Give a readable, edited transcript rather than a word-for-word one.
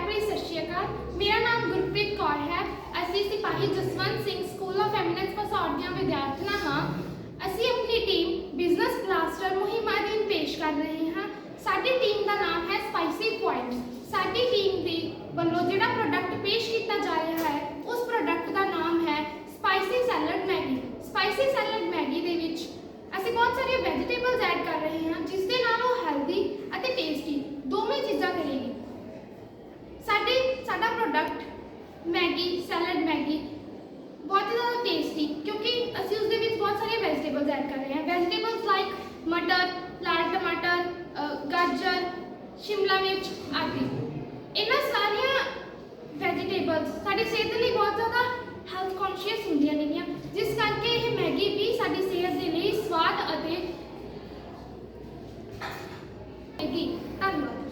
ਭਰੀ ਸਤਿ ਸ਼੍ਰੀ ਅਕਾਲ। ਮੇਰਾ ਨਾਮ ਗੁਰਪ੍ਰੀਤ ਕੌਰ ਹੈ। ਅਸੀਂ ਸਿਪਾਹੀ Jaswant Singh school of eminence Pasaur ਦੀਆਂ ਵਿਦਿਆਰਥਣਾਂ ਹਾਂ। ਅਸੀਂ ਆਪਣੀ ਟੀਮ ਬਿਜ਼ਨਸ ਬਲਾਸਟਰ ਮੁਹਿੰਮ ਅਧੀਨ ਪੇਸ਼ ਕਰ ਰਹੇ ਹਾਂ। ਸਾਡੀ ਟੀਮ ਦਾ ਨਾਮ ਹੈ ਸਪਾਈਸੀ ਪੁਆਇੰਟਸ। ਸਾਡੀ ਟੀਮ ਦੇ ਵੱਲੋਂ ਜਿਹੜਾ ਪ੍ਰੋਡਕਟ ਪੇਸ਼ ਕੀਤਾ ਜਾ ਰਿਹਾ ਹੈ ਉਸ ਪ੍ਰੋਡਕਟ ਦਾ ਨਾਮ ਹੈ spicy salad Maggi. Spicy salad Maggi ਦੇ ਵਿੱਚ ਅਸੀਂ ਬਹੁਤ ਸਾਰੀਆਂ ਵੈਜੀਟੇਬਲਸ ਐਡ ਕਰ ਰਹੇ ਹਾਂ ਜਿਸ ਦੇ ਨਾਲ ਉਹ ਹੈਲਦੀ ਅਤੇ ਟੇਸਟੀ ਦੋਵੇਂ ਚੀਜ਼ਾਂ ਕਰੇਗੀ। ਸਾਡਾ ਪ੍ਰੋਡਕਟ ਮੈਗੀ ਸੈਲਡ ਮੈਗੀ बहुत ही ज़्यादा टेस्टी क्योंकि ਅਸੀਂ ਉਸ ਦੇ ਵਿੱਚ ਬਹੁਤ ਸਾਰੀਆਂ ਵੈਜੀਟੇਬਲਸ ਐਡ ਕਰ ਰਹੇ ਹਾਂ। ਵੈਜੀਟੇਬਲਸ ਲਾਈਕ ਮਟਰ, ਲਾਲ ਟਮਾਟਰ, ਗਾਜਰ, ਸ਼ਿਮਲਾ ਮਿਰਚ ਆਦਿ। ਇਹਨਾਂ ਸਾਰੀਆਂ ਵੈਜੀਟੇਬਲਸ ਸਾਡੀ ਸਿਹਤ ਲਈ ਬਹੁਤ ਜ਼ਿਆਦਾ ਹੈਲਥ ਕੌਨਸ਼ੀਅਸ ਹੁੰਦੀਆਂ ਨੇਗੀਆਂ, ਜਿਸ ਕਰਕੇ ਇਹ ਮੈਗੀ ਵੀ ਸਾਡੀ ਸਿਹਤ ਦੇ ਲਈ ਸਵਾਦ ਅਤੇ ਧੰਨਵਾਦ।